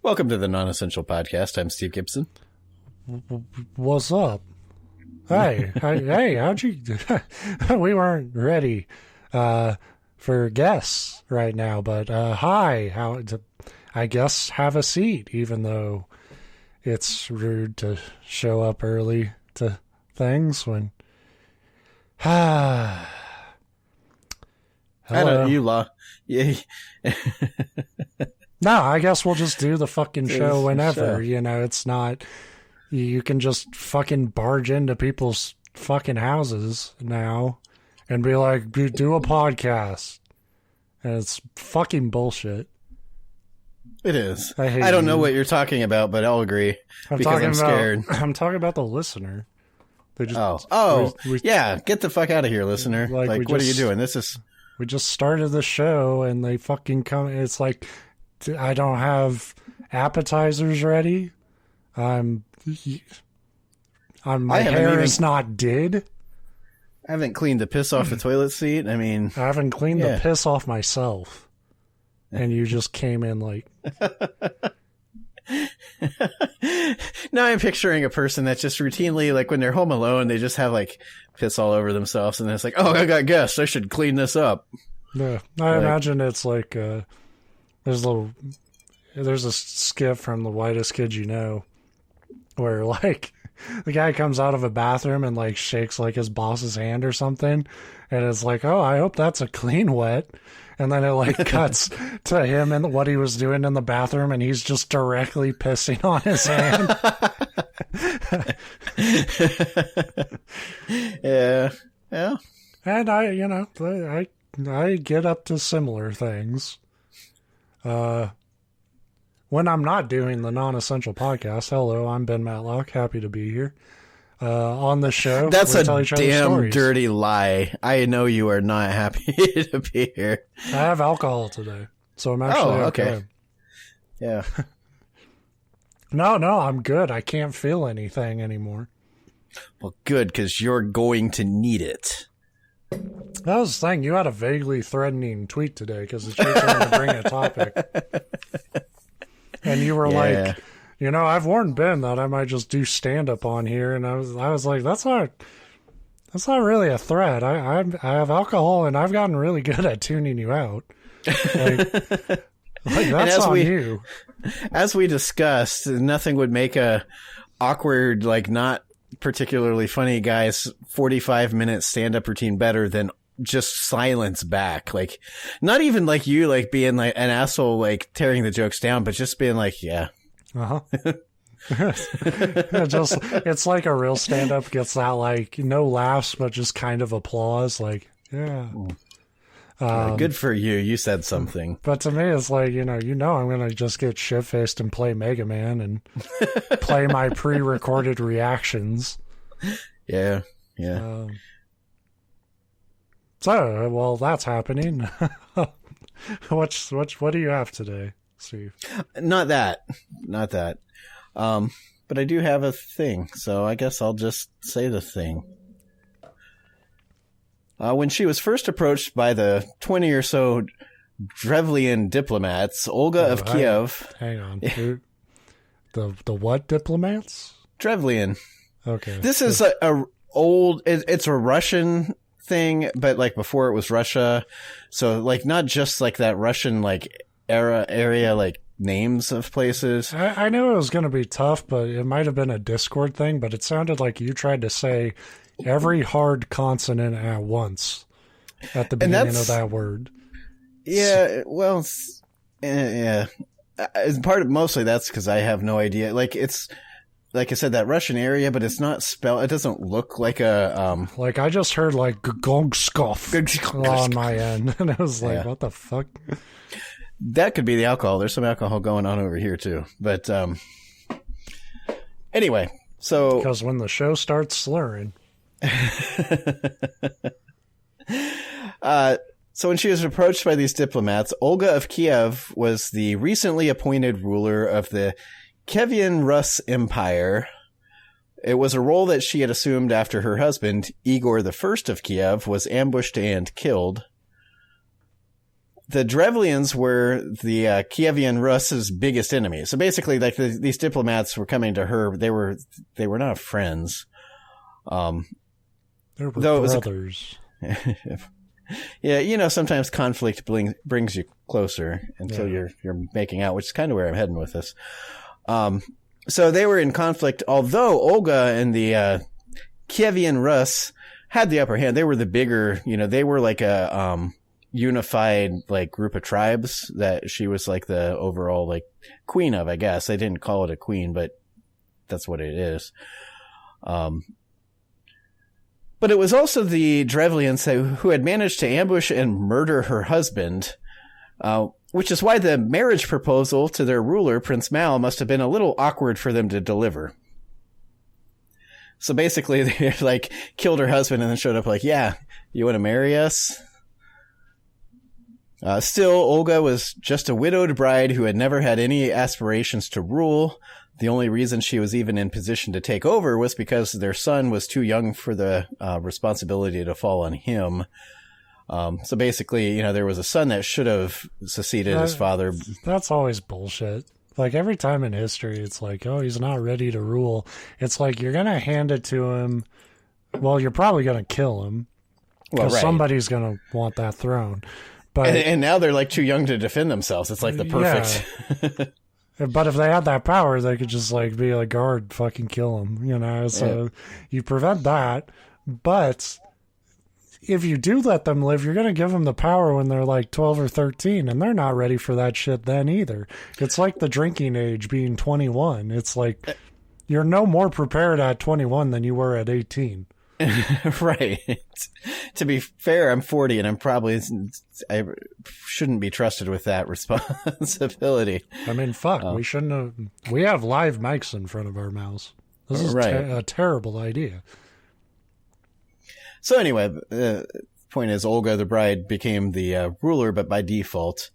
Welcome to the Non-Essential Podcast. I'm Steve Gibson. What's up? Hey, how'd you... We weren't ready for guests right now, but hi. I guess have a seat, even though it's rude to show up early to things when... I don't know, yeah. No, I guess we'll just do the fucking show whenever. You know, it's not... You can just fucking barge into people's fucking houses now and be like, do a podcast. And it's fucking bullshit. It is. I don't know what you're talking about, but I'll agree. I'm scared. I'm talking about the listener. They just, yeah. Get the fuck out of here, listener. Like what are you doing? We just started the show and they fucking come. It's like, I don't have appetizers ready. My hair is not did. I haven't cleaned the piss off the toilet seat. I mean, I haven't cleaned the piss off myself. And you just came in like... Now I'm picturing a person that just routinely, like when they're home alone, they just have like piss all over themselves. And it's like, oh, I got guests. I should clean this up. Yeah. I imagine it's like, there's a skit from The Whitest Kid You Know where like the guy comes out of a bathroom and like shakes like his boss's hand or something. And it's like, oh, I hope that's a clean wet. And then it like cuts to him and what he was doing in the bathroom, and he's just directly pissing on his hand. Yeah. And I get up to similar things. When I'm not doing the Non-Essential Podcast, hello, I'm Ben Matlock. Happy to be here. On the show. That's a damn dirty lie. I know you are not happy to be here. I have alcohol today, so I'm actually okay. Yeah. No, I'm good. I can't feel anything anymore. Well, good, because you're going to need it. That was the thing. You had a vaguely threatening tweet today because it's your turn to bring a topic. And you were like... You know, I've warned Ben that I might just do stand-up on here, and I was like, that's not really a threat. I have alcohol, and I've gotten really good at tuning you out. Like that's on you. As we discussed, nothing would make a awkward, like not particularly funny guy's 45-minute stand-up routine better than just silence back. Like, not even like you, like being like an asshole, like tearing the jokes down, but just being like, yeah. It's like a real stand-up gets that like no laughs but just kind of applause, like good for you. You said something. But to me, it's like I'm gonna just get shit-faced and play Mega Man and play my pre-recorded reactions. Yeah. So, well, that's happening. What do you have today, Steve? Not that. But I do have a thing, so I guess I'll just say the thing. When she was first approached by the 20 or so Drevlian diplomats, Olga of Kiev... Hang on. The what diplomats? Drevlian. Okay. This is it's a Russian thing, but like before it was Russia. So like not just like that Russian like area like names of places. I knew it was going to be tough, but it might have been a Discord thing, but it sounded like you tried to say every hard consonant at once at the beginning of that word. Yeah, well, yeah. Mostly that's because I have no idea. Like, it's, like I said, that Russian area, but it's not spelled, it doesn't look like a, Like, I just heard, like, gongskov on my end, and I was like, what the fuck? That could be the alcohol. There's some alcohol going on over here, too. But, anyway, so... Because when the show starts slurring... So when she was approached by these diplomats, Olga of Kiev was the recently appointed ruler of the Kievan Rus Empire. It was a role that she had assumed after her husband, Igor I of Kiev, was ambushed and killed. the Drevlians were the Kievian Russ's biggest enemy. So basically, like these diplomats were coming to her. They were not friends. They were brothers. Yeah, sometimes conflict brings you closer until you're making out, which is kind of where I'm heading with this. So they were in conflict, although Olga and the Kievian Rus had the upper hand. They were the bigger, they were like a unified like group of tribes that she was like the overall like queen of, I guess. They didn't call it a queen, but that's what it is. But it was also the Drevlians who had managed to ambush and murder her husband, which is why the marriage proposal to their ruler, Prince Mal, must have been a little awkward for them to deliver. So basically, they like killed her husband and then showed up like, yeah, you want to marry us? Still, Olga was just a widowed bride who had never had any aspirations to rule. The only reason she was even in position to take over was because their son was too young for the responsibility to fall on him. So basically, there was a son that should have succeeded his father. That's always bullshit. Like every time in history, it's like, oh, he's not ready to rule. It's like you're going to hand it to him. Well, you're probably going to kill him because somebody's going to want that throne. But and now they're like too young to defend themselves. It's like the perfect... Yeah. But if they had that power, they could just like be like, guard, fucking kill him, So you prevent that. But if you do let them live, you're going to give them the power when they're like 12 or 13, and they're not ready for that shit then either. It's like the drinking age being 21. It's like you're no more prepared at 21 than you were at 18. Right. To be fair, I'm 40 and I shouldn't be trusted with that responsibility. I mean, fuck, we shouldn't have. We have live mics in front of our mouths. This is a terrible idea. So anyway, the point is Olga, the bride, became the ruler, but by default.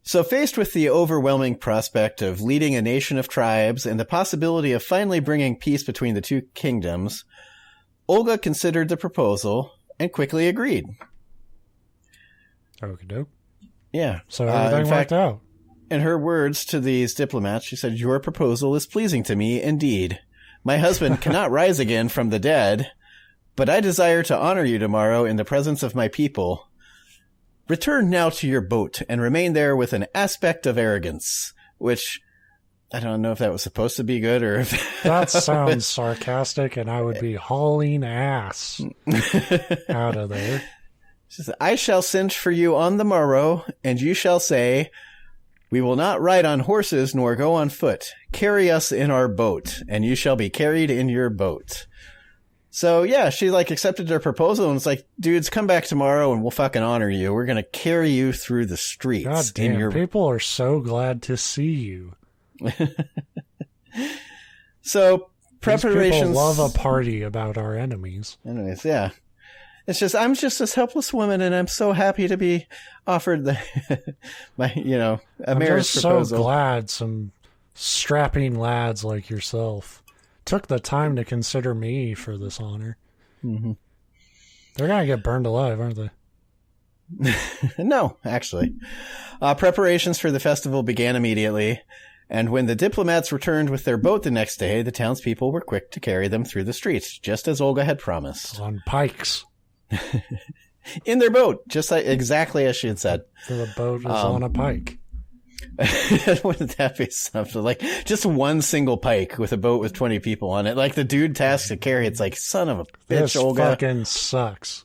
So faced with the overwhelming prospect of leading a nation of tribes and the possibility of finally bringing peace between the two kingdoms, Olga considered the proposal and quickly agreed. Okie doke. Yeah. So everything worked out. In her words to these diplomats, she said, "Your proposal is pleasing to me indeed. My husband cannot rise again from the dead, but I desire to honor you tomorrow in the presence of my people. Return now to your boat and remain there with an aspect of arrogance," which... I don't know if that was supposed to be good or if that sounds sarcastic, and I would be hauling ass out of there. She said, "I shall send for you on the morrow, and you shall say, 'We will not ride on horses nor go on foot. Carry us in our boat, and you shall be carried in your boat.'" So yeah, she like accepted their proposal and it's like, dudes, come back tomorrow and we'll fucking honor you. We're gonna carry you through the streets. God damn, people are so glad to see you. So preparations. These people love a party about our enemies. Anyways, yeah. It's just I'm just this helpless woman, and I'm so happy to be offered the a marriage proposal. I'm so glad some strapping lads like yourself took the time to consider me for this honor. Mm-hmm. They're gonna get burned alive, aren't they? No, actually. Preparations for the festival began immediately. And when the diplomats returned with their boat the next day, the townspeople were quick to carry them through the streets, just as Olga had promised. On pikes. In their boat, just like exactly as she had said. So the boat was on a pike. Wouldn't that be something? Like, just one single pike with a boat with 20 people on it. Like, the dude tasked to carry it's like, son of a bitch, this Olga. This fucking sucks.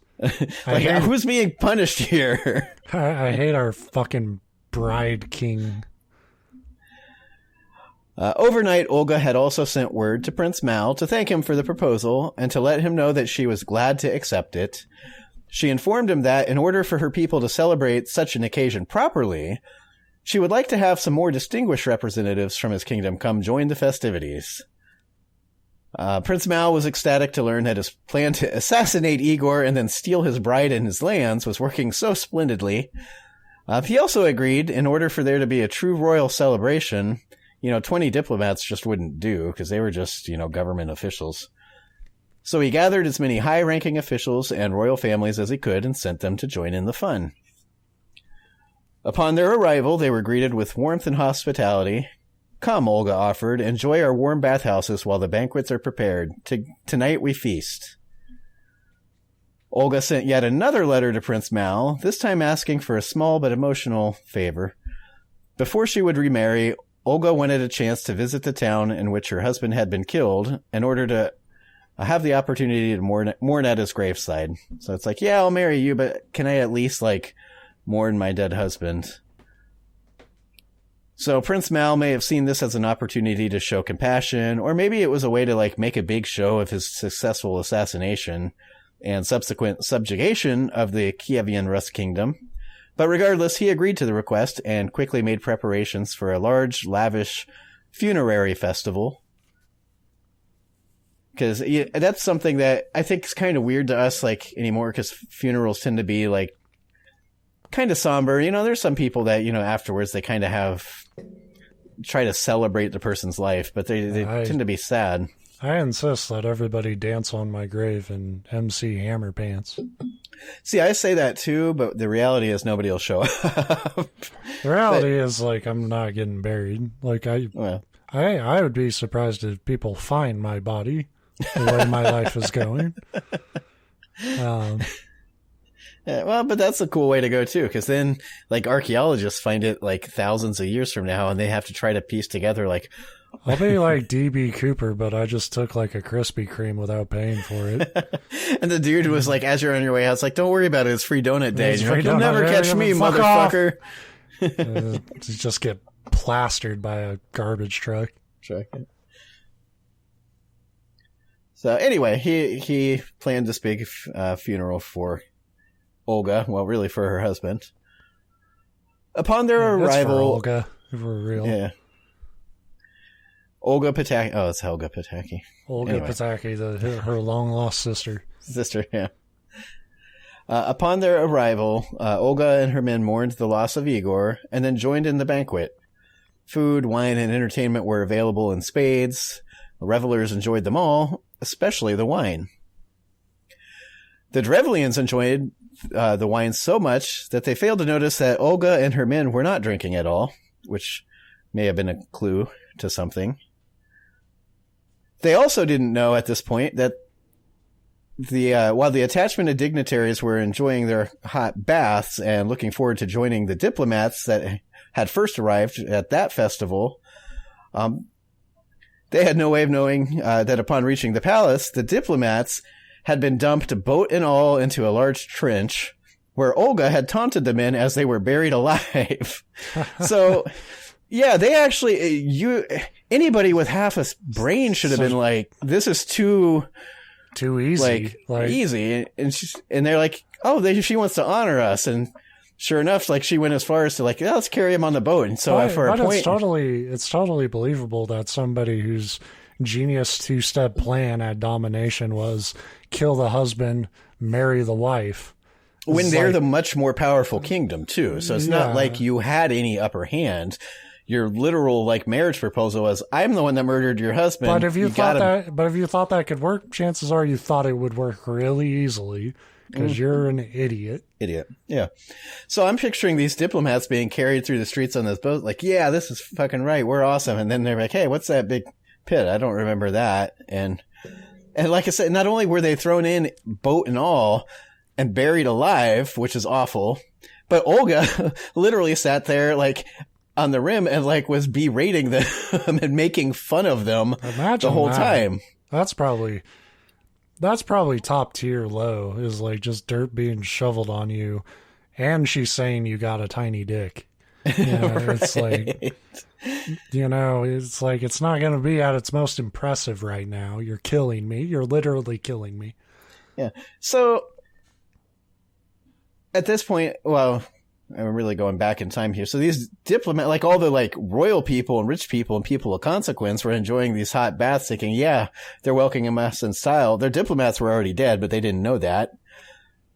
Who's being punished here? I hate our fucking bride king. Overnight, Olga had also sent word to Prince Mal to thank him for the proposal and to let him know that she was glad to accept it. She informed him that in order for her people to celebrate such an occasion properly, she would like to have some more distinguished representatives from his kingdom come join the festivities. Prince Mal was ecstatic to learn that his plan to assassinate Igor and then steal his bride and his lands was working so splendidly. He also agreed, in order for there to be a true royal celebration, 20 diplomats just wouldn't do because they were just, government officials. So he gathered as many high-ranking officials and royal families as he could and sent them to join in the fun. Upon their arrival, they were greeted with warmth and hospitality. Come, Olga offered, enjoy our warm bathhouses while the banquets are prepared. Tonight we feast. Olga sent yet another letter to Prince Mal, this time asking for a small but emotional favor. Before she would remarry, Olga wanted a chance to visit the town in which her husband had been killed in order to have the opportunity to mourn at his graveside. So it's like, yeah, I'll marry you, but can I at least, like, mourn my dead husband? So Prince Mal may have seen this as an opportunity to show compassion, or maybe it was a way to, like, make a big show of his successful assassination and subsequent subjugation of the Kievian Rus kingdom. But regardless, he agreed to the request and quickly made preparations for a large, lavish funerary festival. Because that's something that I think is kind of weird to us, like, anymore, because funerals tend to be, like, kind of somber. You know, there's some people that, you know, afterwards they kind of try to celebrate the person's life, but they tend to be sad. I insist that everybody dance on my grave in MC Hammer pants. See, I say that too, but the reality is nobody will show up. The reality is, like, I'm not getting buried. Like, I would be surprised if people find my body the way my life is going. Yeah, well, but that's a cool way to go too, because then, like, archaeologists find it, like, thousands of years from now, and they have to try to piece together, like, I'll be like D.B. Cooper, but I just took, like, a Krispy Kreme without paying for it. And the dude was like, as you're on your way out, it's like, don't worry about it, it's free donut day. And you're like, you'll never catch me, motherfucker. You just get plastered by a garbage truck. So anyway, he planned this big funeral for Olga, well, really for her husband. Upon their arrival... That's for Olga, if we're real. Yeah. Olga Pataki. Oh, it's Helga Pataki. Olga Pataki, her long-lost sister. Yeah. Upon their arrival, Olga and her men mourned the loss of Igor and then joined in the banquet. Food, wine, and entertainment were available in spades. Revelers enjoyed them all, especially the wine. The Drevlians enjoyed the wine so much that they failed to notice that Olga and her men were not drinking at all, which may have been a clue to something. They also didn't know at this point that while the attachment of dignitaries were enjoying their hot baths and looking forward to joining the diplomats that had first arrived at that festival, they had no way of knowing that upon reaching the palace, the diplomats had been dumped, boat and all, into a large trench where Olga had taunted the men as they were buried alive. So... yeah, they actually, anybody with half a brain should have been like, this is too easy. Like easy. And they're like, oh, she wants to honor us. And sure enough, like, she went as far as to, like, let's carry him on the boat. And so for a point. It's totally believable that somebody whose genius two-step plan at domination was kill the husband, marry the wife. When they're the much more powerful kingdom, too. So it's not like you had any upper hand. Your literal, like, marriage proposal was, I'm the one that murdered your husband. But if you thought that could work, chances are you thought it would work really easily because you're an idiot. Yeah. So I'm picturing these diplomats being carried through the streets on this boat, like, yeah, this is fucking right. We're awesome. And then they're like, hey, what's that big pit? I don't remember that. And like I said, not only were they thrown in, boat and all, and buried alive, which is awful, but Olga literally sat there, like, on the rim and, like, was berating them and making fun of them the whole time. That's probably top tier low, is, like, just dirt being shoveled on you, and she's saying you got a tiny dick. You know, right. It's like, you know, it's like, it's not going to be at its most impressive right now. You're killing me. You're literally killing me. Yeah. So at this point, well, I'm really going back in time here. So these diplomats, like all the, like, royal people and rich people and people of consequence, were enjoying these hot baths, thinking, yeah, they're welcoming us in style. Their diplomats were already dead, but they didn't know that.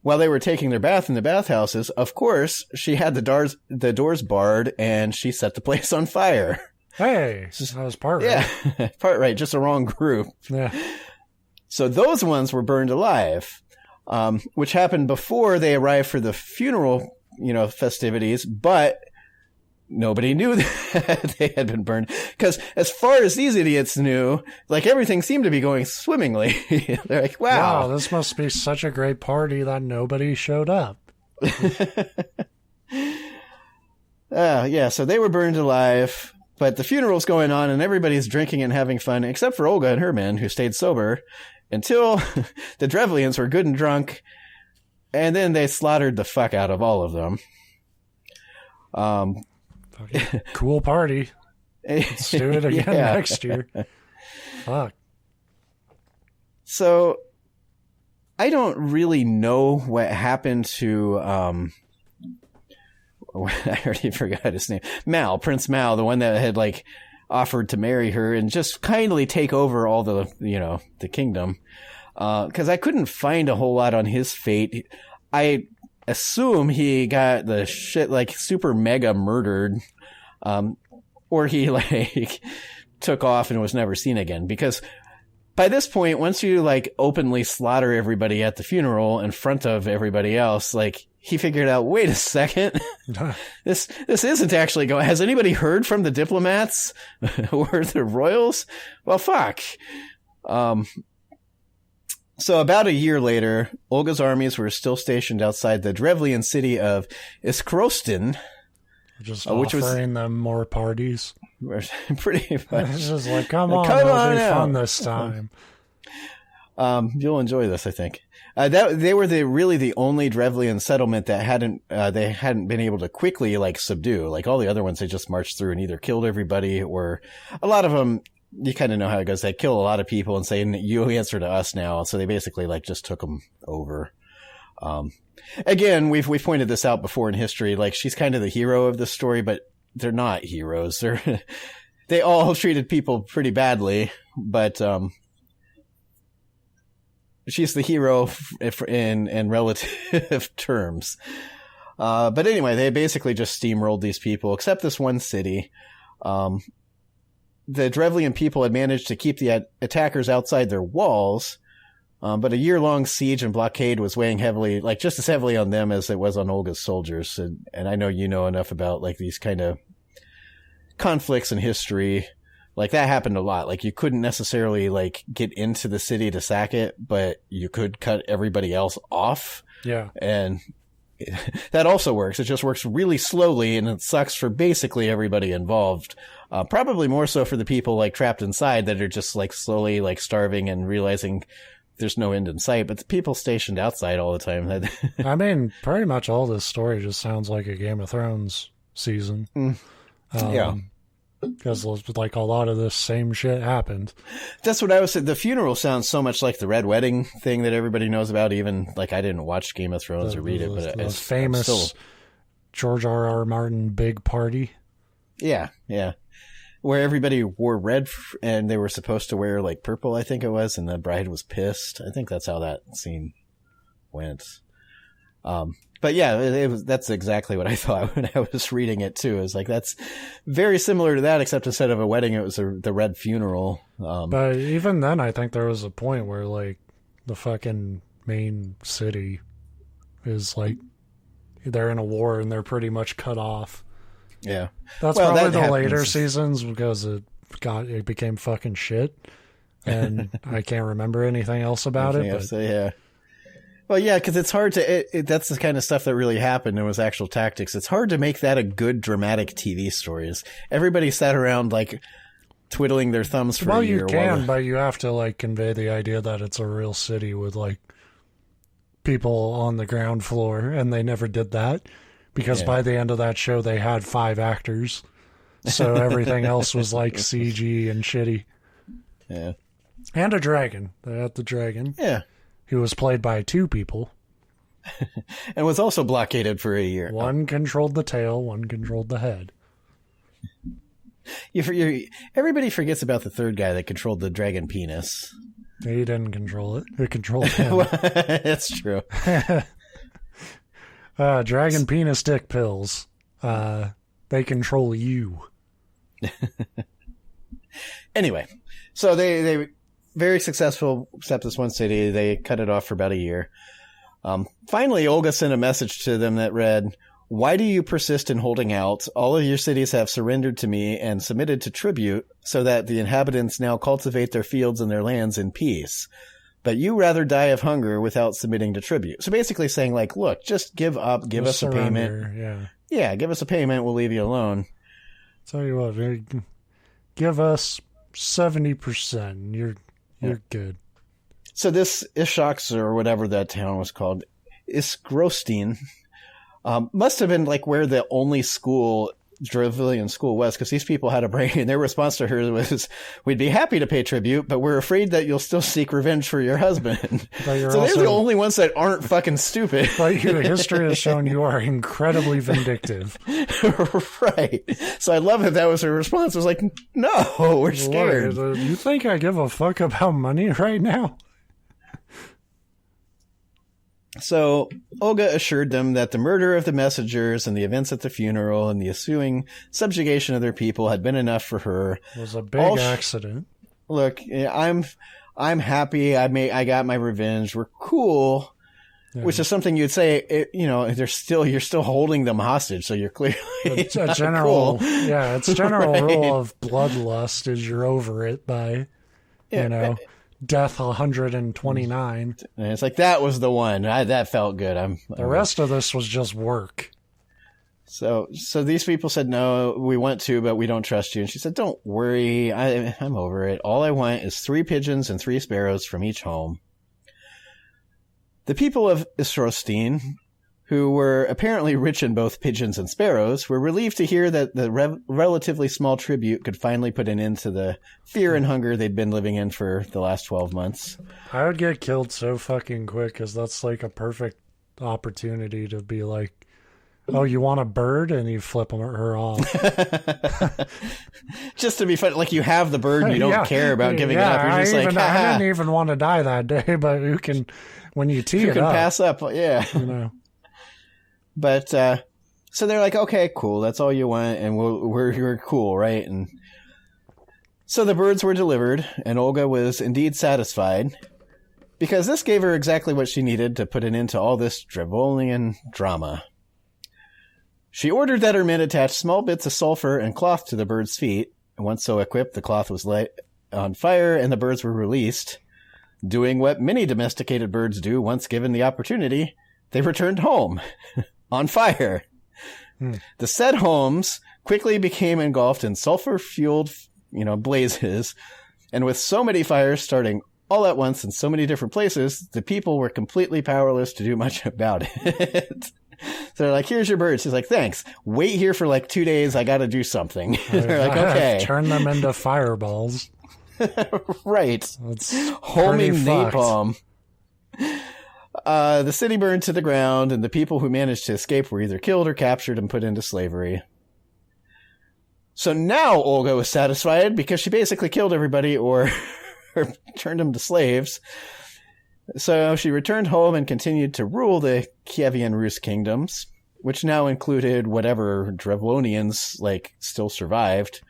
While they were taking their bath in the bathhouses, of course, she had the doors barred, and she set the place on fire. Hey, that was part right. Yeah, part right, just the wrong group. Yeah. So those ones were burned alive, which happened before they arrived for the funeral festivities, but nobody knew that they had been burned. Because as far as these idiots knew, like, everything seemed to be going swimmingly. They're like, wow, this must be such a great party that nobody showed up. Yeah, so they were burned alive, but the funeral's going on and everybody's drinking and having fun, except for Olga and her men, who stayed sober until the Drevlians were good and drunk, and then they slaughtered the fuck out of all of them. Cool party. Let's do it again next year. Fuck. So, I don't really know what happened to, I already forgot his name. Prince Mal, the one that had, like, offered to marry her and just kindly take over all the, the kingdom. Because I couldn't find a whole lot on his fate. I assume he got the shit, like, super mega murdered, or he, like, took off and was never seen again. Because by this point, once you, like, openly slaughter everybody at the funeral in front of everybody else, like, he figured out, wait a second, this isn't actually going. Has anybody heard from the diplomats or the royals? Well, fuck. So about a year later, Olga's armies were still stationed outside the Drevlian city of Iskrostin. Just offering them more parties. Pretty much. It's just like, come on, it'll be fun this time. You'll enjoy this, I think. They were really the only Drevlian settlement that hadn't been able to quickly, like, subdue. Like, all the other ones, they just marched through and either killed everybody, or a lot of them, you kind of know how it goes. They kill a lot of people and say, you answer to us now. So they basically, like, just took them over. Again, we've pointed this out before in history. Like, she's kind of the hero of this story, but they're not heroes. They all treated people pretty badly, but, she's the hero in relative terms. But anyway, they basically just steamrolled these people, except this one city. The Drevlian people had managed to keep the attackers outside their walls, but a year-long siege and blockade was weighing heavily, like, just as heavily on them as it was on Olga's soldiers. And I know you know enough about, like, these kind of conflicts in history. Like, that happened a lot. Like, you couldn't necessarily, like, get into the city to sack it, but you could cut everybody else off. Yeah. And that also works. It just works really slowly, and it sucks for basically everybody involved. Probably more so for the people, like, trapped inside that are just, like, slowly, like, starving and realizing there's no end in sight. But the people stationed outside all the time. I mean, pretty much all this story just sounds like a Game of Thrones season. Yeah. Because, like, a lot of this same shit happened. That's what I was saying. The funeral sounds so much like the Red Wedding thing that everybody knows about. Even, like, I didn't watch Game of Thrones or read it, but it's famous George R.R. Martin big party. Yeah, yeah. Where everybody wore red and they were supposed to wear, like, purple, I think it was, and the bride was pissed. I think that's how that scene went. But yeah, that's exactly what I thought when I was reading it too. It's like, that's very similar to that, except instead of a wedding, it was the red funeral. But even then, I think there was a point where, like, the fucking main city is, like, they're in a war and they're pretty much cut off. Yeah. That's probably the later seasons, because it became fucking shit. And I can't remember anything else about it. But yeah. Well, yeah, because it's hard to, that's the kind of stuff that really happened and was actual tactics. It's hard to make that a good dramatic TV story. Everybody sat around, like, twiddling their thumbs for a year. Well, you can, but you have to, like, convey the idea that it's a real city with, like, people on the ground floor, and they never did that. Because by the end of that show, they had 5 actors. So everything else was, like, CG and shitty. Yeah. And a dragon. They had the dragon. Yeah. Who was played by 2 people. And was also blockaded for a year. One controlled the tail, one controlled the head. Everybody forgets about the third guy that controlled the dragon penis. He didn't control it. It controlled him. That's true. Dragon penis dick pills. They control you. Anyway, so they very successful, except this one city. They cut it off for about a year. Finally, Olga sent a message to them that read, Why do you persist in holding out? All of your cities have surrendered to me and submitted to tribute so that the inhabitants now cultivate their fields and their lands in peace. But you rather die of hunger without submitting to tribute. So basically saying, like, look, just give up, give us a payment. Yeah. Yeah, give us a payment, we'll leave you alone. Tell you what, give us 70%. You're good. So this Ishaks, or whatever that town was called, Isgrostin, must have been like where the only school, Dravillian school, was, because these people had a brain, and their response to her was, we'd be happy to pay tribute, but we're afraid that you'll still seek revenge for your husband. So they're the only ones that aren't fucking stupid. But history has shown you are incredibly vindictive. Right. So I love that was her response. I was like, no, we're scared. What, you think I give a fuck about money right now? So Olga assured them that the murder of the messengers and the events at the funeral and the ensuing subjugation of their people had been enough for her. It was a big accident. Look, I'm happy. I got my revenge. We're cool, which is something you'd say. You're still holding them hostage, so you're clearly it's a general. Cool. Yeah, it's general right. Rule of bloodlust is you're over it by, death 129. And it's like, that was the one. That felt good. The rest of this was just work. So these people said, no, we want to, but we don't trust you. And she said, don't worry. I'm over it. All I want is 3 pigeons and 3 sparrows from each home. The people of Isrostin, who were apparently rich in both pigeons and sparrows, were relieved to hear that the relatively small tribute could finally put an end to the fear and hunger they'd been living in for the last 12 months. I would get killed so fucking quick, because that's like a perfect opportunity to be like, oh, you want a bird? And you flip her off. Just to be fun. Like, you have the bird and you don't care about giving it up. You're just I didn't even want to die that day, but you can, when you tee it up. You can pass up, yeah. But, so they're like, okay, cool. That's all you want. And we're cool, right? And so the birds were delivered, and Olga was indeed satisfied, because this gave her exactly what she needed to put an end to all this Drevolian drama. She ordered that her men attach small bits of sulfur and cloth to the birds' feet. And once so equipped, the cloth was lit on fire and the birds were released. Doing what many domesticated birds do once given the opportunity, they returned home. On fire. The said homes quickly became engulfed in sulfur-fueled, blazes, and with so many fires starting all at once in so many different places, the people were completely powerless to do much about it. So they're like, here's your bird. She's like, thanks. Wait here for like 2 days. I got to do something. They're like, okay. Turn them into fireballs. Right. That's homing napalm. The city burned to the ground, and the people who managed to escape were either killed or captured and put into slavery. So now Olga was satisfied, because she basically killed everybody or turned them to slaves. So she returned home and continued to rule the Kievian Rus kingdoms, which now included whatever Drevlonians still survived.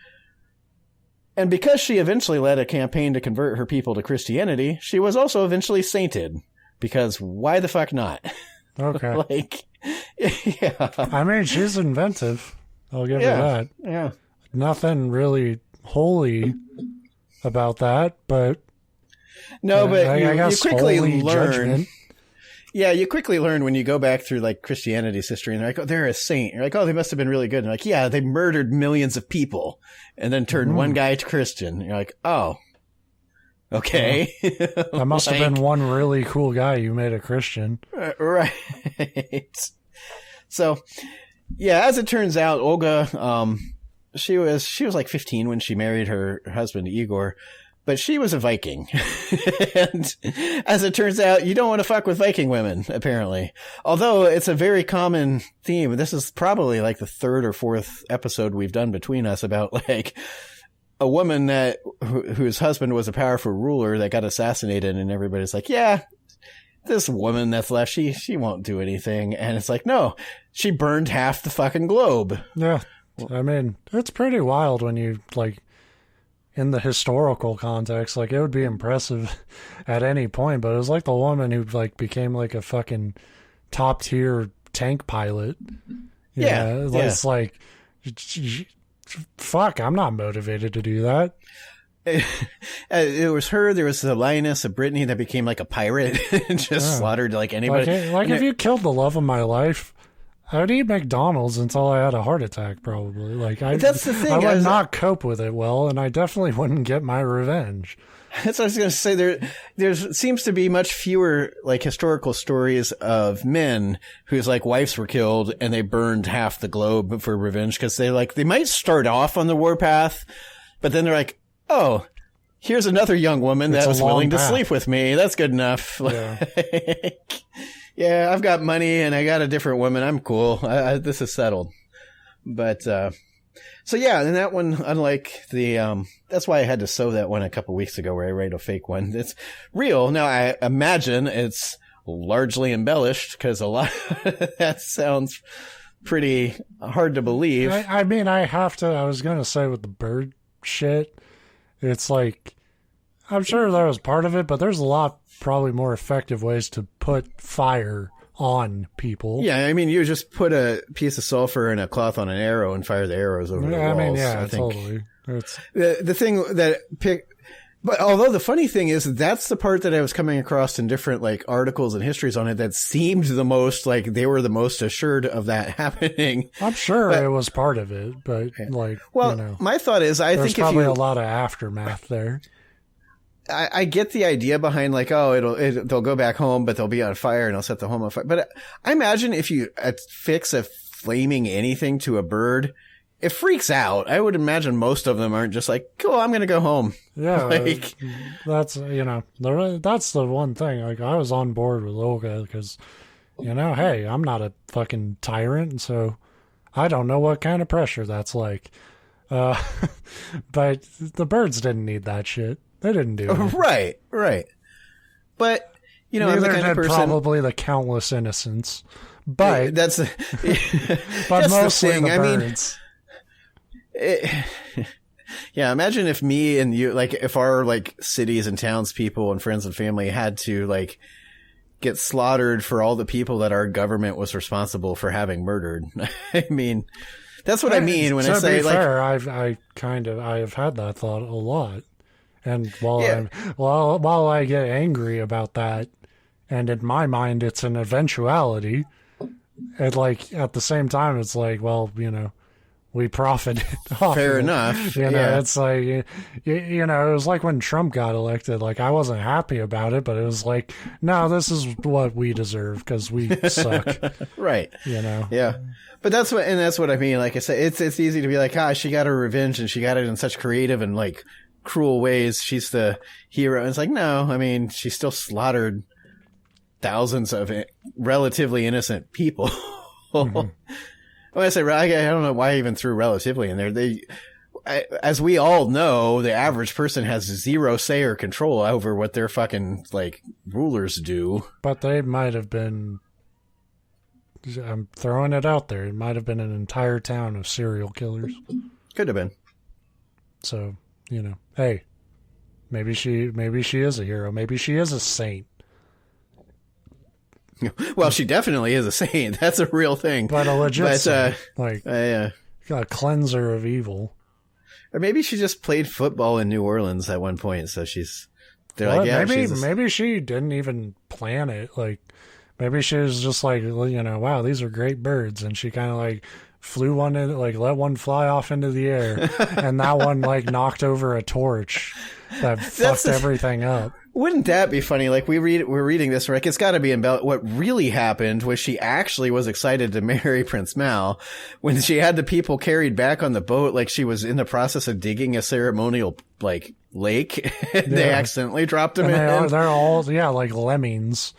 And because she eventually led a campaign to convert her people to Christianity, she was also eventually sainted. Because why the fuck not? Okay. Yeah. I mean, she's inventive. I'll give her that. Yeah. Nothing really holy about that, but... No, but you quickly learn... Judgment. Yeah, you quickly learn when you go back through Christianity's history, and they're like, oh, they're a saint. You're like, oh, they must have been really good. And like, yeah, they murdered millions of people and then turned one guy to Christian. And you're like, oh... Okay. That must have been one really cool guy you made a Christian. Right. So, yeah, as it turns out, Olga, she was like 15 when she married her husband, Igor, but she was a Viking. And as it turns out, you don't want to fuck with Viking women, apparently. Although it's a very common theme. This is probably like the 3rd or 4th episode we've done between us about a woman whose husband was a powerful ruler that got assassinated, and everybody's like, yeah, this woman that's left, she won't do anything. And it's like, no, she burned half the fucking globe. Yeah. I mean, it's pretty wild when you, in the historical context, it would be impressive at any point, but it was like the woman who, became a fucking top tier tank pilot It's like, fuck, I'm not motivated to do that. It was her. There was the lioness of Brittany that became like a pirate and just slaughtered like anybody. Like if you killed the love of my life, I would eat McDonald's until I had a heart attack, probably. Like that's the thing. I would not cope with it well, and I definitely wouldn't get my revenge. That's what I was going to say. There seems to be much fewer like historical stories of men whose like wives were killed and they burned half the globe for revenge, because they might start off on the warpath, but then they're like, oh, here's another young woman that was willing to sleep with me. That's good enough. Yeah. Yeah, I've got money and I got a different woman. I'm cool. This is settled. But, so yeah, and that one, unlike the, that's why I had to sew that one a couple weeks ago where I wrote a fake one. It's real. Now, I imagine it's largely embellished because a lot that sounds pretty hard to believe. I mean, I was going to say with the bird shit, it's like, I'm sure there was part of it, but there's a lot probably more effective ways to put fire on people. Yeah, I mean, you just put a piece of sulfur and a cloth on an arrow and fire the arrows over the walls. I mean, yeah, totally. It's the thing that but although the funny thing is, that's the part that I was coming across in different like articles and histories on it that seemed the most like they were the most assured of that happening. I'm sure it was part of it, but like, well, my thought is, I think probably a lot of aftermath there. I get the idea behind like, oh, they'll go back home, but they'll be on fire and they'll set the home on fire. But I imagine if you affix a flaming anything to a bird, it freaks out. I would imagine most of them aren't just like, cool, I'm going to go home. Yeah. Like, that's the one thing. Like, I was on board with Olga because, hey, I'm not a fucking tyrant. So I don't know what kind of pressure that's like. But the birds didn't need that shit. They didn't do it. Right. But, neither the kind of person, probably the countless innocents. But that's but that's mostly the thing. the birds. Yeah, imagine if me and you, like, if our like cities and townspeople and friends and family had to like get slaughtered for all the people that our government was responsible for having murdered. I mean, that's what I mean when I say like. Fair, I have had that thought a lot. And while I get angry about that, and in my mind it's an eventuality, and like at the same time it's like, well, we profited off Fair of enough. it. It's like, it was like when Trump got elected. Like, I wasn't happy about it, but it was like, no, this is what we deserve because we suck. Right. Yeah. But that's what I mean. Like I said, it's easy to be like, she got her revenge and she got it in such creative and like cruel ways. She's the hero. And it's like, no, I mean, she still slaughtered thousands of relatively innocent people. Mm-hmm. When I say, I don't know why I even threw relatively in there. As we all know, the average person has zero say or control over what their fucking like rulers do. But they might have been, I'm throwing it out there, it might have been an entire town of serial killers. Could have been. So, hey, maybe she is a hero. Maybe she is a saint. Well, she definitely is a saint. That's a real thing. But a legit saint. A cleanser of evil. Or maybe she just played football in New Orleans at one point, so maybe she didn't even plan it. Like, maybe she was just like, wow, these are great birds, and she kind of like flew one in, like let one fly off into the air, and that one like knocked over a torch that fucked everything up. Wouldn't that be funny? Like we're reading this, Rick. It's got to be about what really happened was she actually was excited to marry Prince Mal when she had the people carried back on the boat. Like she was in the process of digging a ceremonial like lake. And they accidentally dropped him in. They're all like lemmings.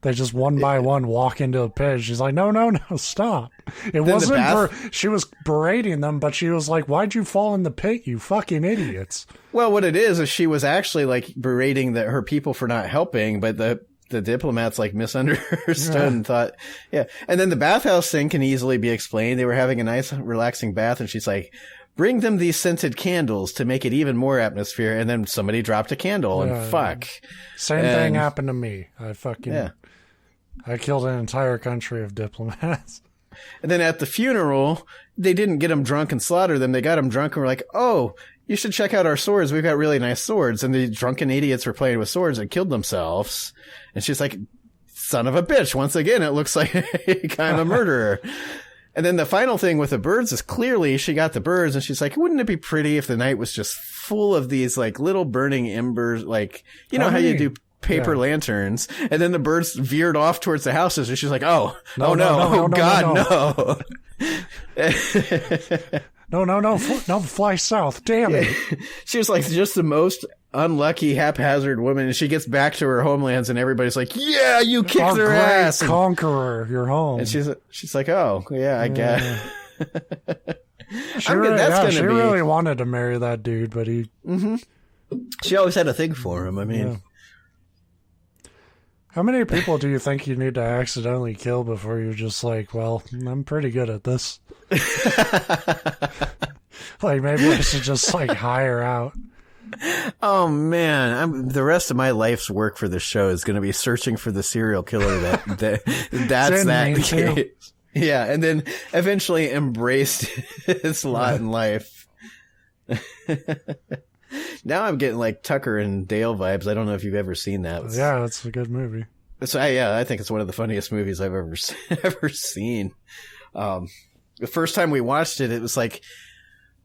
They just one by one walk into a pit. She's like, no, stop. It wasn't she was berating them, but she was like, why'd you fall in the pit, you fucking idiots? Well, what it is she was actually like berating her people for not helping, but the diplomats like misunderstood and thought, And then the bathhouse thing can easily be explained. They were having a nice relaxing bath and she's like, bring them these scented candles to make it even more atmosphere. And then somebody dropped a candle and fuck. Same thing happened to me. I killed an entire country of diplomats. And then at the funeral, they didn't get them drunk and slaughter them. They got them drunk and were like, oh, you should check out our swords. We've got really nice swords. And the drunken idiots were playing with swords and killed themselves. And she's like, son of a bitch. Once again, it looks like kind of a murderer. And then the final thing with the birds is clearly she got the birds and she's like, wouldn't it be pretty if the night was just full of these like little burning embers? Like, you know how you do paper lanterns, and then the birds veered off towards the houses and she's like, oh no, God, no. No, fly south. Damn it. She was like just the most unlucky, haphazard woman. And she gets back to her homelands and everybody's like, yeah, you kicked their ass. Conqueror, you're home. And she's like, oh, yeah, I guess. She really wanted to marry that dude, but he... Mm-hmm. She always had a thing for him, I mean... Yeah. How many people do you think you need to accidentally kill before you're just like, well, I'm pretty good at this? Like, maybe I should just, like, hire out. Oh, man. The rest of my life's work for this show is going to be searching for the serial killer that's that case. Yeah, and then eventually embraced his lot in life. Now I'm getting like Tucker and Dale vibes. I don't know if you've ever seen that. Yeah, it's a good movie. So I think it's one of the funniest movies I've ever seen. The first time we watched it, it was like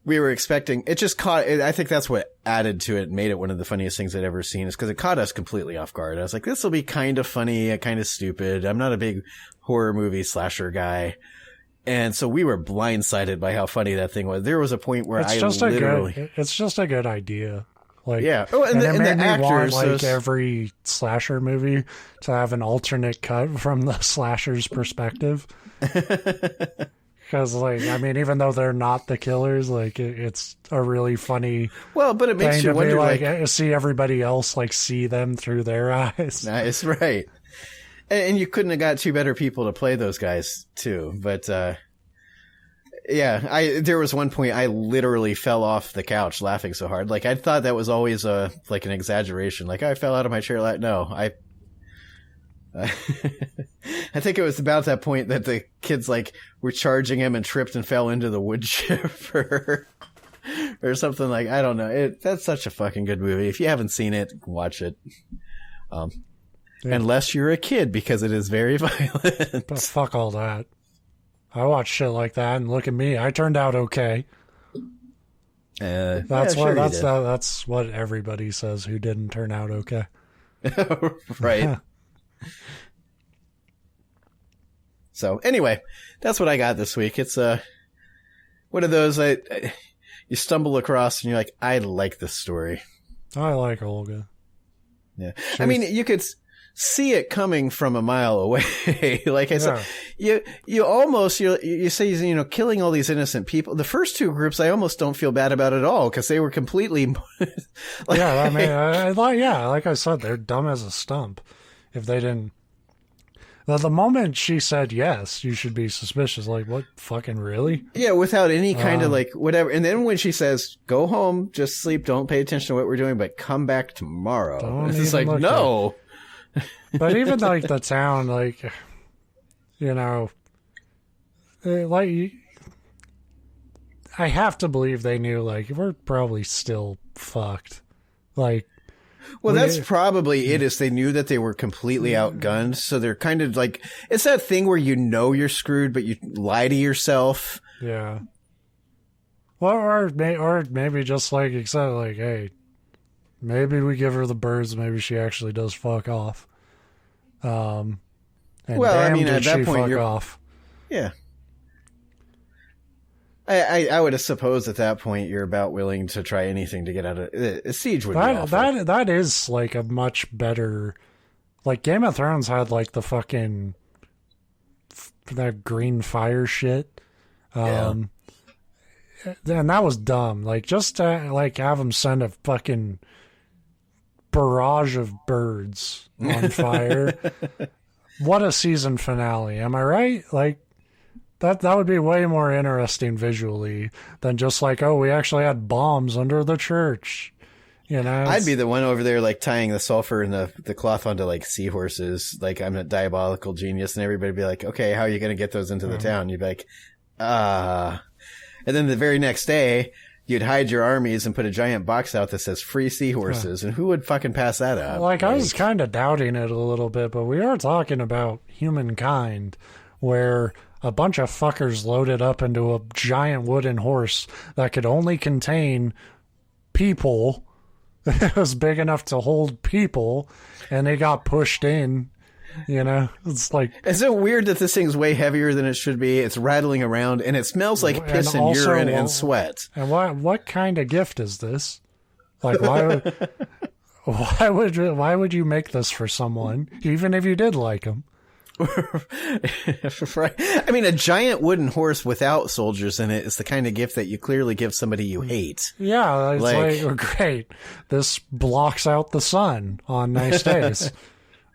we were expecting. It just caught. I think that's what added to it, made it one of the funniest things I'd ever seen. Is because it caught us completely off guard. I was like, this will be kind of funny, kind of stupid. I'm not a big horror movie slasher guy. And so we were blindsided by how funny that thing was. There was a point where it's just a good idea. Like, yeah. Oh, and it made me actors, want like every slasher movie to have an alternate cut from the slasher's perspective. Because, like, I mean, even though they're not the killers, like, it's a really funny. Well, but it makes you wonder, like, see everybody else, like, see them through their eyes. Nice, right. And you couldn't have got two better people to play those guys, too. But, yeah, there was one point I literally fell off the couch laughing so hard. Like, I thought that was always, like an exaggeration. Like, I fell out of my chair. No, I think it was about that point that the kids, like, were charging him and tripped and fell into the wood chipper. Or something like, I don't know. That's such a fucking good movie. If you haven't seen it, watch it. Yeah. Unless you're a kid, because it is very violent. But fuck all that. I watch shit like that, and look at me. I turned out okay. That's what everybody says who didn't turn out okay. Right. So anyway, that's what I got this week. It's one of those you stumble across and you're like, I like this story. I like Olga. Yeah, I mean, you could see it coming from a mile away. Like I said, you almost, you say, you know, killing all these innocent people. The first two groups, I almost don't feel bad about at all because they were completely. Like, yeah, I mean, like I said, they're dumb as a stump. If they didn't. The moment she said yes, you should be suspicious. Like, what? Fucking really? Yeah, without any kind of like whatever. And then when she says, "Go home, just sleep, don't pay attention to what we're doing, but come back tomorrow," it's just like no. But even like the town, like, you know, like I have to believe they knew, like, we're probably still fucked. Like, well, that's probably it, is they knew that they were completely outgunned. So they're kind of like, it's that thing where you know you're screwed, but you lie to yourself. Yeah. Well, or maybe just like, except like, hey, maybe we give her the birds. Maybe she actually does fuck off. And well, I mean, at that point, you're off. Yeah. I would suppose at that point you're about willing to try anything to get out of a siege. Would be awful. That is like a much better, like Game of Thrones had like the fucking that green fire shit. And that was dumb. Like, just to like have them send a fucking barrage of birds on fire. What a season finale. Am I right? Like, that would be way more interesting visually than just like, oh, we actually had bombs under the church. You know, I'd be the one over there, like, tying the sulfur and the cloth onto, like, seahorses. Like, I'm a diabolical genius, and everybody'd be like, okay, how are you going to get those into the town? You'd be like, And then the very next day, you'd hide your armies and put a giant box out that says free seahorses. And who would fucking pass that up? Like, I was kind of doubting it a little bit, but we are talking about humankind, where a bunch of fuckers loaded up into a giant wooden horse that could only contain people. It was big enough to hold people, and they got pushed in. You know, it's like... Is it weird that this thing's way heavier than it should be? It's rattling around, and it smells like piss and urine and sweat. And what kind of gift is this? Like, why would you make this for someone, even if you did like them? Right. I mean, a giant wooden horse without soldiers in it is the kind of gift that you clearly give somebody you hate. Yeah, it's like great. This blocks out the sun on nice days.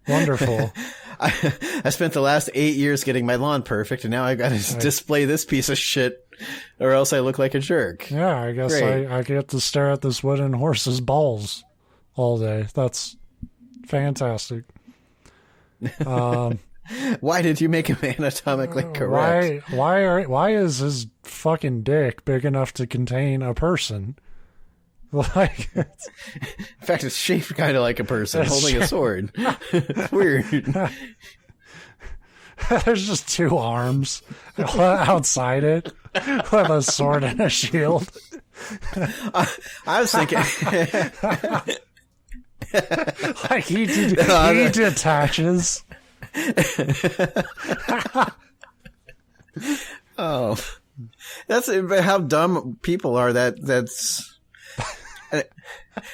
Wonderful. I spent the last 8 years getting my lawn perfect, and now I got to display this piece of shit, or else I look like a jerk. Yeah, I guess I get to stare at this wooden horse's balls all day. That's fantastic. Why did you make him anatomically correct? Why is his fucking dick big enough to contain a person? Like, in fact, it's shaped kind of like a person holding a sword. It's weird. There's just two arms outside it with a sword and a shield. I was thinking... Like he detaches. Oh, that's how dumb people are. That's.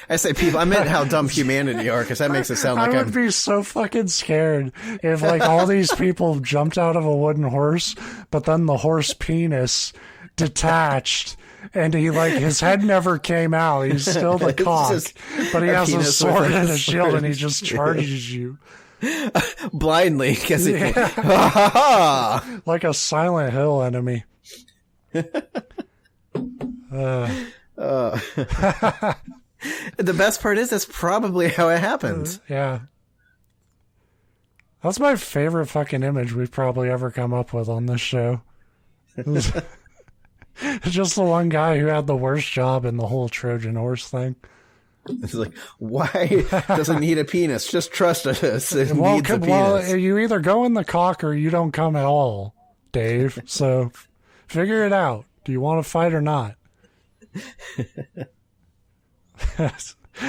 I say people. I meant how dumb humanity are, because that makes it sound like I would be so fucking scared if like all these people jumped out of a wooden horse, but then the horse penis detached. And he, like, his head never came out. He's still the cock. But he has a sword and a shield, and he just charges you. Blindly, because he... Like a Silent Hill enemy. The best part is that's probably how it happened. Yeah. That's my favorite fucking image we've probably ever come up with on this show. Just the one guy who had the worst job in the whole Trojan horse thing. It's like, why does it need a penis? Just trust us. It needs a penis. Well, you either go in the cock or you don't come at all, Dave. So figure it out. Do you want to fight or not?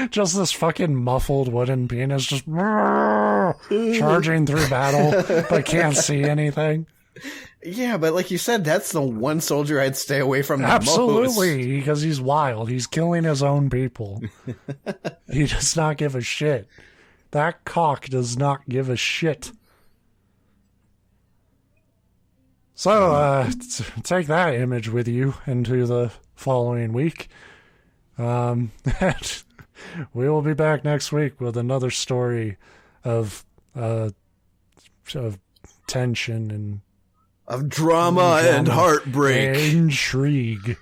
Just this fucking muffled wooden penis just charging through battle, but can't see anything. Yeah, but like you said, that's the one soldier I'd stay away from the Absolutely, most. because he's wild. He's killing his own people. He does not give a shit. That cock does not give a shit. So, take that image with you into the following week. We will be back next week with another story of tension and of drama and heartbreak. Intrigue.